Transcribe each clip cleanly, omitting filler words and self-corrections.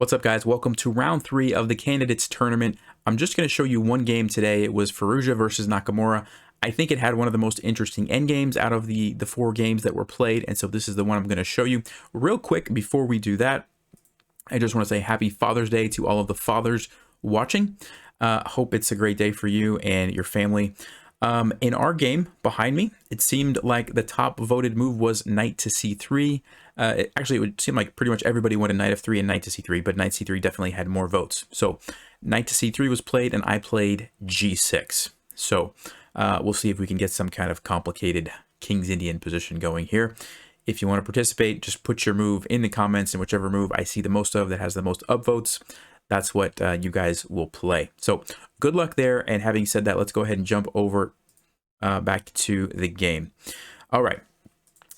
What's up, guys? Welcome to round 3 of the candidates tournament. I'm just going to show you one game today. It was Fallujah versus Nakamura. I think it had one of the most interesting end games out of the 4 games that were played, and so this is the one I'm going to show you. Real quick, before we do that, I just want to say happy Father's Day to all of the fathers watching. Hope it's a great day for you and your family. In our game behind me, it seemed like the top voted move was knight to c3. Actually, it would seem like pretty much everybody wanted knight f3 and knight to c3, but knight c3 definitely had more votes. So knight to c3 was played, and I played g6. So we'll see if we can get some kind of complicated King's Indian position going here. If you want to participate, just put your move in the comments, and whichever move I see the most of that has the most upvotes, that's what you guys will play. So good luck there. And having said that, let's go ahead and jump over back to the game. All right.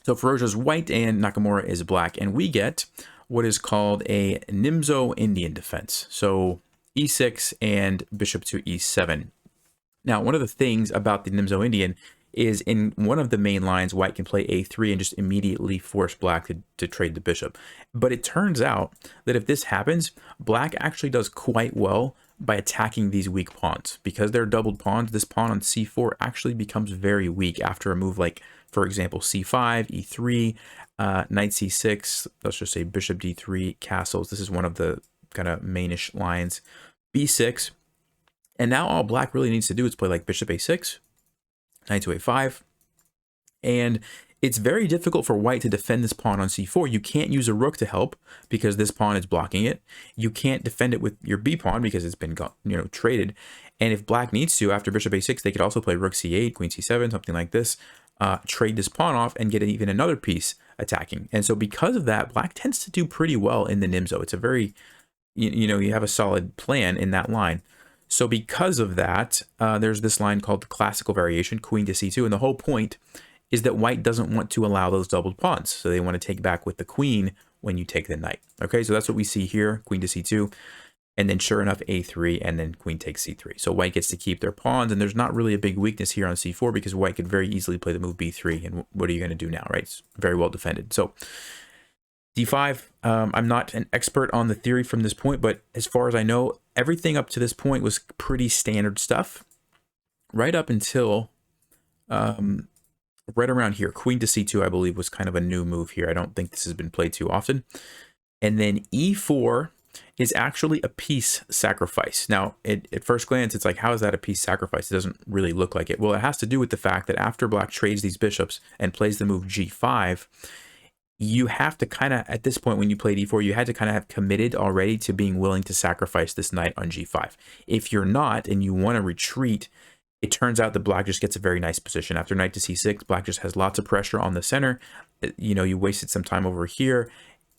So Fallujah's white and Nakamura is black, and we get what is called a Nimzo Indian defense. So e6 and bishop to e7. Now, one of the things about the Nimzo Indian is in one of the main lines, white can play a3 and just immediately force black to trade the bishop. But it turns out that if this happens, black actually does quite well by attacking these weak pawns. Because they're doubled pawns, this pawn on c4 actually becomes very weak after a move like, for example, c5, e3, knight c6, let's just say bishop d3, castles. This is one of the kind of mainish lines. b6. And now all black really needs to do is play like bishop a6, knight to a5, and it's very difficult for white to defend this pawn on c4. You can't use a rook to help because this pawn is blocking it. You can't defend it with your b pawn because it's been traded. And if black needs to, after bishop a6, they could also play rook c8, queen c7, something like this, trade this pawn off and get even another piece attacking. And so because of that, black tends to do pretty well in the Nimzo. It's a very, you have a solid plan in that line. So because of that, there's this line called the classical variation, queen to c2. And the whole point is that white doesn't want to allow those doubled pawns. So they want to take back with the queen when you take the knight. Okay, so that's what we see here, queen to c2. And then sure enough, a3, and then queen takes c3. So white gets to keep their pawns. And there's not really a big weakness here on c4 because white could very easily play the move b3. And what are you going to do now, right? It's very well defended. So d5, I'm not an expert on the theory from this point, but as far as I know, everything up to this point was pretty standard stuff. Right up until right around here, queen to c2, I believe, was kind of a new move here. I don't think this has been played too often. And then e4 is actually a piece sacrifice. Now, at first glance, it's like, how is that a piece sacrifice? It doesn't really look like it. Well, it has to do with the fact that after black trades these bishops and plays the move g5, you have to kind of, at this point when you played e4, you had to kind of have committed already to being willing to sacrifice this knight on g5. If you're not and you want to retreat, it turns out that black just gets a very nice position. After knight to c6, black just has lots of pressure on the center. You wasted some time over here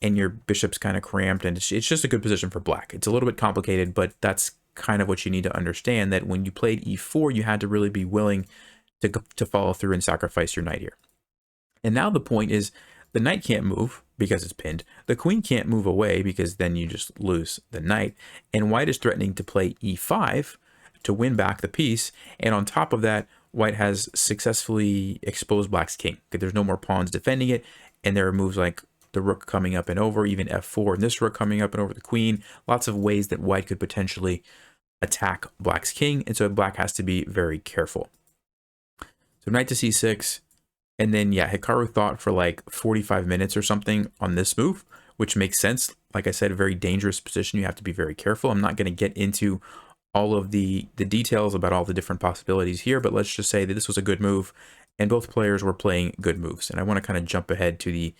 and your bishop's kind of cramped, and it's just a good position for black. It's a little bit complicated, but that's kind of what you need to understand, that when you played e4, you had to really be willing to follow through and sacrifice your knight here. And now the point is, the knight can't move because it's pinned. The queen can't move away because then you just lose the knight. And white is threatening to play e5 to win back the piece. And on top of that, white has successfully exposed black's king. There's no more pawns defending it. And there are moves like the rook coming up and over, even f4, and this rook coming up and over the queen. Lots of ways that white could potentially attack black's king. And so black has to be very careful. So knight to c6. And then, yeah, Hikaru thought for like 45 minutes or something on this move, which makes sense. Like I said, a very dangerous position. You have to be very careful. I'm not going to get into all of the details about all the different possibilities here, but let's just say that this was a good move and both players were playing good moves. And I want to kind of jump ahead to the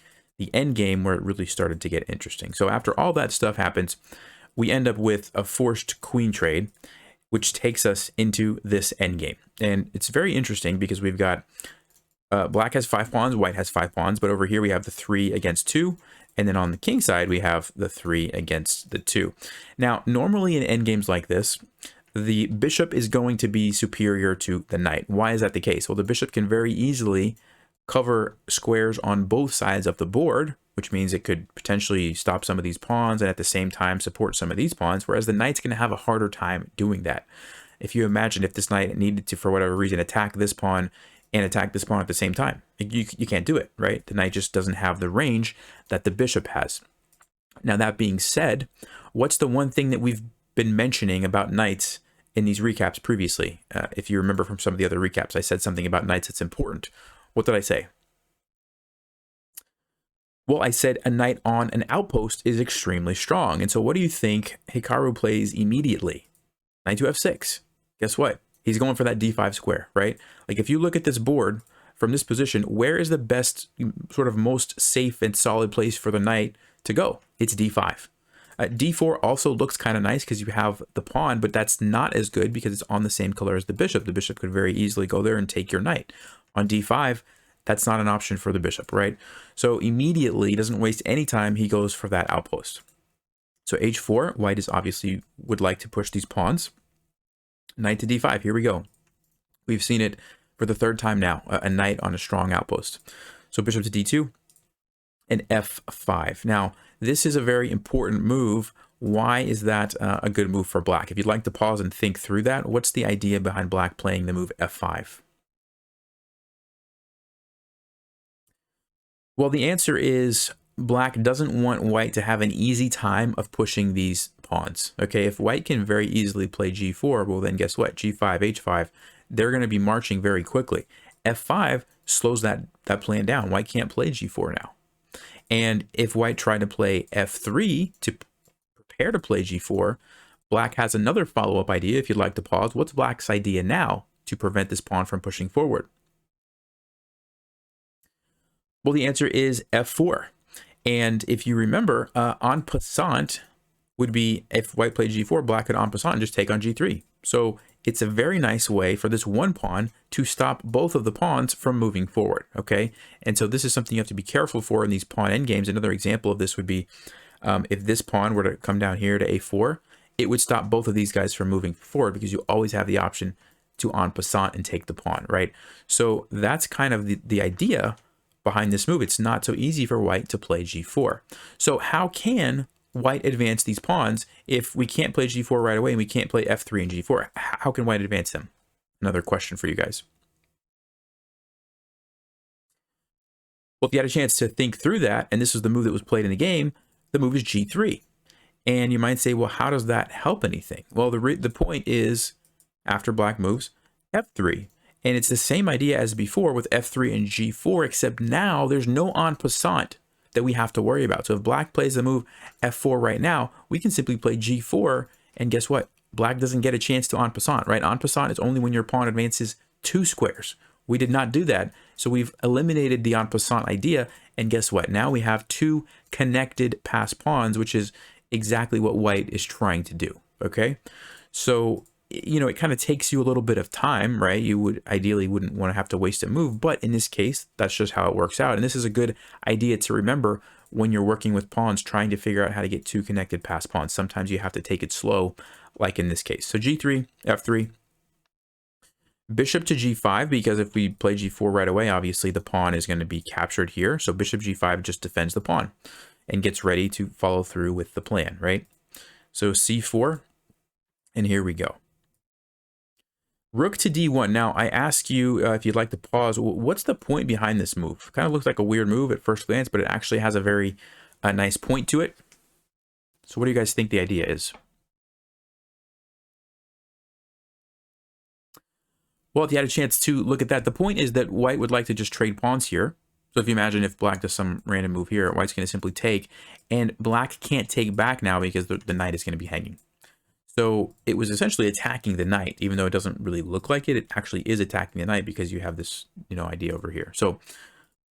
end game where it really started to get interesting. So after all that stuff happens, we end up with a forced queen trade, which takes us into this end game. And it's very interesting because we've got black has 5 pawns, white has 5 pawns, but over here we have the 3 against 2, and then on the king side we have the 3 against the 2. Now, normally in endgames like this, the bishop is going to be superior to the knight. Why is that the case? Well, the bishop can very easily cover squares on both sides of the board, which means it could potentially stop some of these pawns and at the same time support some of these pawns, whereas the knight's going to have a harder time doing that. If you imagine if this knight needed to, for whatever reason, attack this pawn and attack this pawn at the same time. You can't do it, right? The knight just doesn't have the range that the bishop has. Now, that being said, what's the one thing that we've been mentioning about knights in these recaps previously? If you remember from some of the other recaps, I said something about knights that's important. What did I say? Well, I said a knight on an outpost is extremely strong. And so what do you think Hikaru plays immediately? Knight to f6. Guess what? He's going for that d5 square, right? Like if you look at this board from this position, where is the best, sort of most safe and solid place for the knight to go? It's d5. D4 also looks kind of nice because you have the pawn, but that's not as good because it's on the same color as the bishop. The bishop could very easily go there and take your knight. On d5, that's not an option for the bishop, right? So immediately, he doesn't waste any time. He goes for that outpost. So h4, white is obviously would like to push these pawns. Knight to d5, here we go. We've seen it for the third time now, a knight on a strong outpost. So bishop to d2 and f5. Now, this is a very important move. Why is that a good move for black? If you'd like to pause and think through that, what's the idea behind black playing the move f5? Well, the answer is black doesn't want white to have an easy time of pushing these pawns. Okay, if white can very easily play g4, well then guess what? g5, h5, they're going to be marching very quickly. f5 slows that plan down. White can't play g4 now. And if white tried to play f3 to prepare to play g4, black has another follow-up idea. If you'd like to pause, what's black's idea now to prevent this pawn from pushing forward? Well, the answer is f4. And if you remember, en passant would be if white played g4, black could en passant just take on g3. So it's a very nice way for this one pawn to stop both of the pawns from moving forward, okay? And so this is something you have to be careful for in these pawn endgames. Another example of this would be if this pawn were to come down here to a4, it would stop both of these guys from moving forward because you always have the option to en passant and take the pawn, right? So that's kind of the idea behind this move. It's not so easy for white to play g4. So how can white advance these pawns if we can't play g4 right away and we can't play f3 and g4? How can white advance them? Another question for you guys. Well, if you had a chance to think through that, and this is the move that was played in the game, the move is g3. And you might say, well, how does that help anything? Well, the point is, after black moves, f3. And it's the same idea as before with f3 and g4, except now there's no en passant that we have to worry about. So if black plays the move f4 right now, we can simply play g4, and guess what? Black doesn't get a chance to en passant, right? En passant is only when your pawn advances 2 squares. We did not do that, so we've eliminated the en passant idea, and guess what? Now we have 2 connected pass pawns, which is exactly what white is trying to do, okay? So you know, it kind of takes you a little bit of time, right? You would ideally wouldn't want to have to waste a move, but in this case, that's just how it works out. And this is a good idea to remember when you're working with pawns, trying to figure out how to get 2 connected pass pawns. Sometimes you have to take it slow, like in this case. So g3, f3, bishop to g5, because if we play g4 right away, obviously the pawn is going to be captured here. So bishop g5 just defends the pawn and gets ready to follow through with the plan, right? So c4, and here we go. Rook to d1. Now, I ask you if you'd like to pause, what's the point behind this move? Kind of looks like a weird move at first glance, but it actually has a very nice point to it. So what do you guys think the idea is? Well, if you had a chance to look at that, the point is that white would like to just trade pawns here. So if you imagine if black does some random move here, white's going to simply take, and black can't take back now because the knight is going to be hanging. So it was essentially attacking the knight, even though it doesn't really look like it. It actually is attacking the knight because you have this, idea over here. So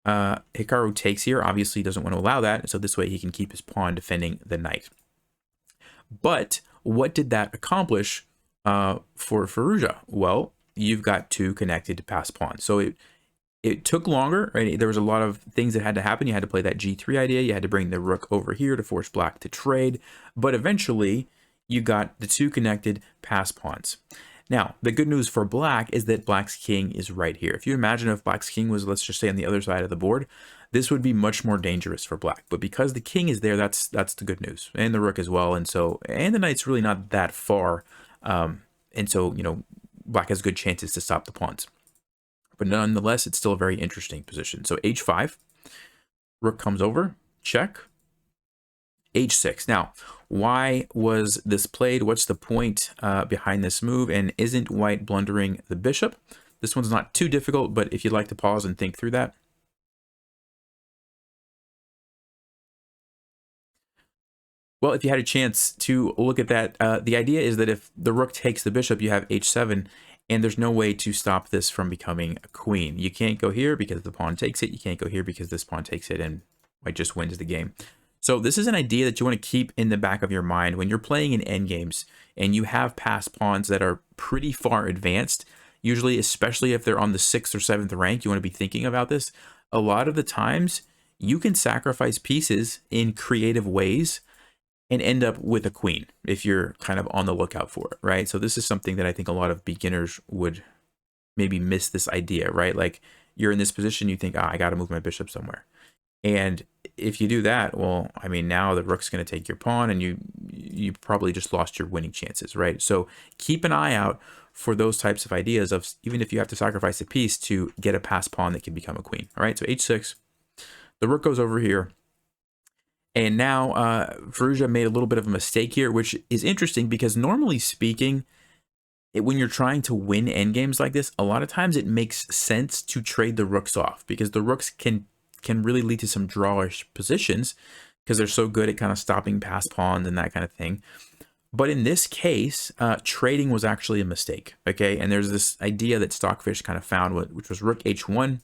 Hikaru takes here. Obviously, doesn't want to allow that. So this way he can keep his pawn defending the knight. But what did that accomplish for Firouzja? Well, you've got 2 connected pass pawns. So it took longer, right? There was a lot of things that had to happen. You had to play that g3 idea. You had to bring the rook over here to force black to trade. But eventually, you got the 2 connected pass pawns. Now, the good news for black is that black's king is right here. If you imagine if black's king was, let's just say, on the other side of the board, this would be much more dangerous for black. But because the king is there, that's the good news. And the rook as well. And the knight's really not that far. And so, black has good chances to stop the pawns. But nonetheless, it's still a very interesting position. So h5, rook comes over, check. h6. Now, why was this played? What's the point behind this move? And isn't white blundering the bishop? This one's not too difficult, but if you'd like to pause and think through that. Well, if you had a chance to look at that, the idea is that if the rook takes the bishop, you have h7, and there's no way to stop this from becoming a queen. You can't go here because the pawn takes it. You can't go here because this pawn takes it, and white just wins the game. So this is an idea that you want to keep in the back of your mind when you're playing in endgames and you have passed pawns that are pretty far advanced. Usually, especially if they're on the 6th or 7th rank, you want to be thinking about this. A lot of the times, you can sacrifice pieces in creative ways and end up with a queen if you're kind of on the lookout for it, right? So this is something that I think a lot of beginners would maybe miss this idea, right? Like you're in this position, you think, I got to move my bishop somewhere. And if you do that, well, I mean, now the rook's going to take your pawn and you probably just lost your winning chances, right? So keep an eye out for those types of ideas of even if you have to sacrifice a piece to get a passed pawn that can become a queen, all right? So h6, the rook goes over here. And now Firouzja made a little bit of a mistake here, which is interesting because normally speaking, when you're trying to win endgames like this, a lot of times it makes sense to trade the rooks off because the rooks can really lead to some drawish positions because they're so good at kind of stopping past pawns and that kind of thing. But in this case, trading was actually a mistake, okay? And there's this idea that Stockfish kind of found, which was rook h1,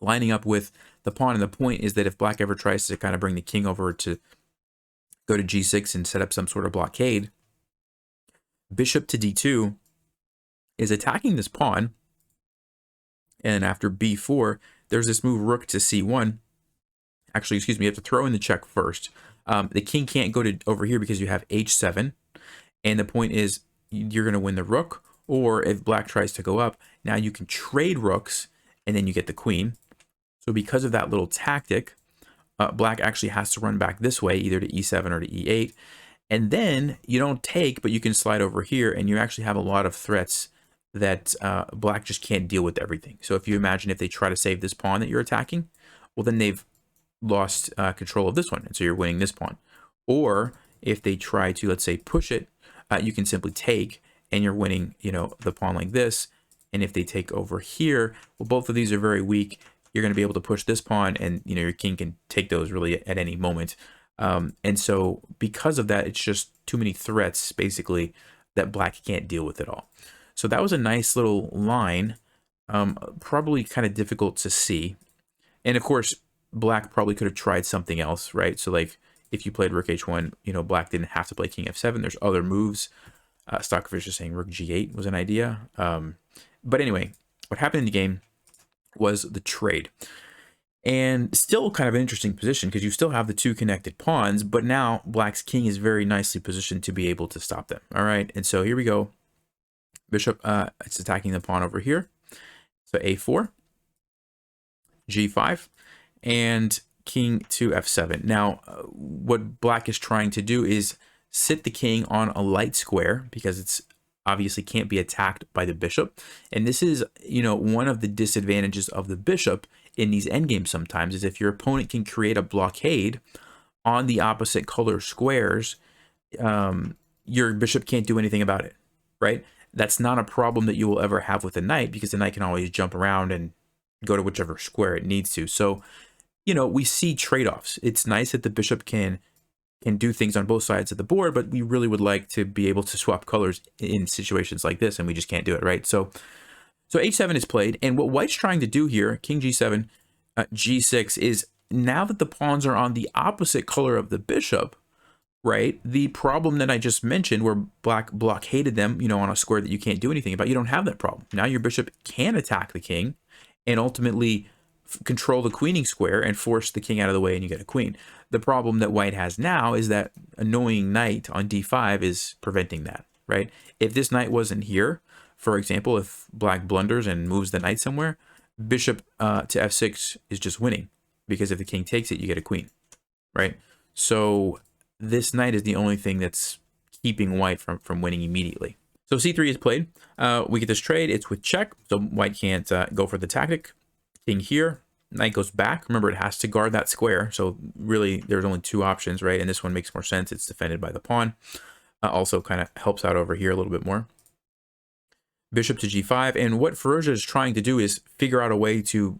lining up with the pawn. And the point is that if black ever tries to kind of bring the king over to go to g6 and set up some sort of blockade, bishop to d2 is attacking this pawn. And after b4, there's this move rook to c1. Actually, excuse me, you have to throw in the check first. The king can't go to over here because you have h7. And the point is you're going to win the rook. Or if black tries to go up, now you can trade rooks and then you get the queen. So because of that little tactic, black actually has to run back this way, either to e7 or to e8. And then you don't take, but you can slide over here, and you actually have a lot of threats that black just can't deal with everything. So if you imagine if they try to save this pawn that you're attacking, well, then they've lost control of this one, and so you're winning this pawn. Or if they try to, let's say, push it, you can simply take, and you're winning, the pawn like this. And if they take over here, well, both of these are very weak. You're going to be able to push this pawn, and your king can take those really at any moment. And so because of that, it's just too many threats, basically, that black can't deal with at all. So that was a nice little line, probably kind of difficult to see. And of course, black probably could have tried something else, right? So like if you played rook h1, black didn't have to play king f7. There's other moves. Stockfish is saying rook g8 was an idea. But anyway, what happened in the game was the trade. And still kind of an interesting position because you still have the two connected pawns, but now black's king is very nicely positioned to be able to stop them. All right, and so here we go. Bishop, it's attacking the pawn over here. So a4, g5, and king to f7. Now, what black is trying to do is sit the king on a light square because it's obviously can't be attacked by the bishop. And this is, one of the disadvantages of the bishop in these endgames sometimes is if your opponent can create a blockade on the opposite color squares, your bishop can't do anything about it, right? That's not a problem that you will ever have with the knight because the knight can always jump around and go to whichever square it needs to. So, we see trade-offs. It's nice that the bishop can do things on both sides of the board, but we really would like to be able to swap colors in situations like this, and we just can't do it, right? So h7 is played, and what white's trying to do here, king g7, g6, is now that the pawns are on the opposite color of the bishop, right, the problem that I just mentioned where black blockaded them, on a square that you can't do anything about, you don't have that problem. Now your bishop can attack the king and ultimately control the queening square and force the king out of the way, and you get a queen. The problem that white has now is that annoying knight on d5 is preventing that, right? If this knight wasn't here, for example, if black blunders and moves the knight somewhere, bishop to f6 is just winning because if the king takes it, you get a queen, right? So this knight is the only thing that's keeping white from winning immediately. So c3 is played. We get this trade. It's with check, so white can't go for the tactic. King here, knight goes back. Remember, it has to guard that square. So really, there's only two options, right? And this one makes more sense. It's defended by the pawn. Also kind of helps out over here a little bit more. Bishop to g5. And what Firouzja is trying to do is figure out a way to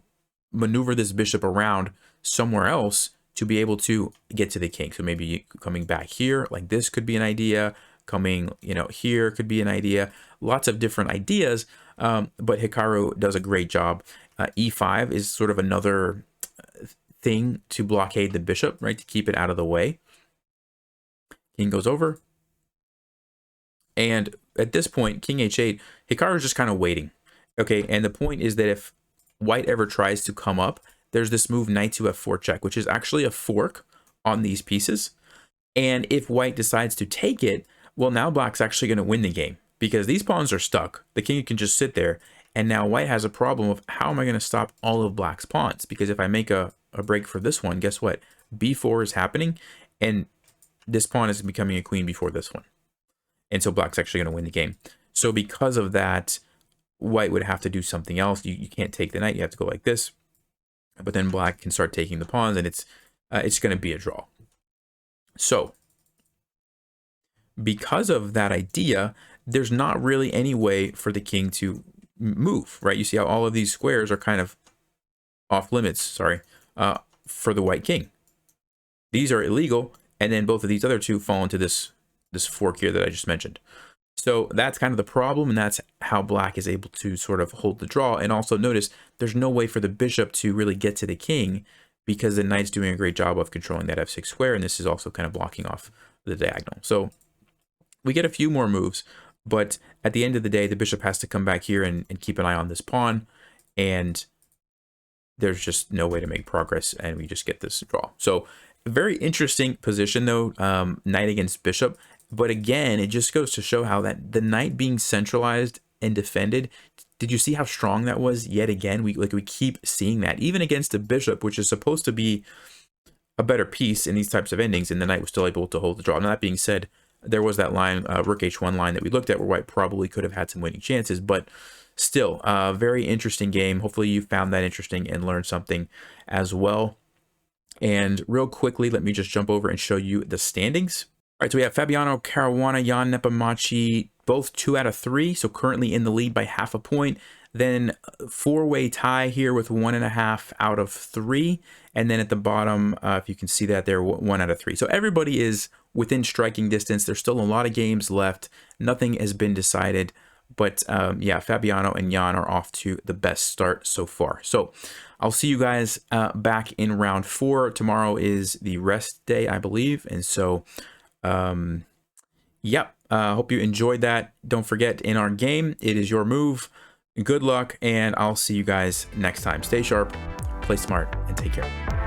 maneuver this bishop around somewhere else to be able to get to the king. So maybe coming back here, like this could be an idea. Coming, here could be an idea. Lots of different ideas, but Hikaru does a great job. E5 is sort of another thing to blockade the bishop, right, to keep it out of the way. King goes over. And at this point, king h8, Hikaru is just kind of waiting. Okay, and the point is that if white ever tries to come up, there's this move knight to f4 check, which is actually a fork on these pieces. And if white decides to take it, well, now black's actually going to win the game because these pawns are stuck. The king can just sit there. And now white has a problem of how am I going to stop all of black's pawns? Because if I make a break for this one, guess what? b4 is happening, and this pawn is becoming a queen before this one. And so black's actually going to win the game. So because of that, white would have to do something else. You can't take the knight. You have to go like this. But then black can start taking the pawns, and it's going to be a draw. So because of that idea, there's not really any way for the king to move, right? You see how all of these squares are kind of off limits, sorry, for the white king. These are illegal, and then both of these other two fall into this fork here that I just mentioned. So that's kind of the problem, and that's how black is able to sort of hold the draw. And also notice there's no way for the bishop to really get to the king because the knight's doing a great job of controlling that f6 square, and this is also kind of blocking off the diagonal. So we get a few more moves, but at the end of the day, the bishop has to come back here and keep an eye on this pawn, and there's just no way to make progress, and we just get this draw. So a very interesting position, though, knight against bishop. But again, it just goes to show how that the knight being centralized and defended, did you see how strong that was yet again? We keep seeing that, even against a bishop, which is supposed to be a better piece in these types of endings, and the knight was still able to hold the draw. Now, that being said, there was that line, rook h1 line that we looked at where white probably could have had some winning chances, but still, a very interesting game. Hopefully you found that interesting and learned something as well. And real quickly, let me just jump over and show you the standings. All right, so we have Fabiano Caruana, Jan Nepomniachtchi, both 2 out of 3, so currently in the lead by half a point. Then four-way tie here with 1.5 out of 3. And then at the bottom, if you can see that there, 1 out of 3. So everybody is within striking distance. There's still a lot of games left. Nothing has been decided. But yeah, Fabiano and Jan are off to the best start so far. So I'll see you guys back in round 4. Tomorrow is the rest day, I believe. And so, yep, hope you enjoyed that. Don't forget, in our game, it is your move. Good luck, and I'll see you guys next time. Stay sharp, play smart, and take care.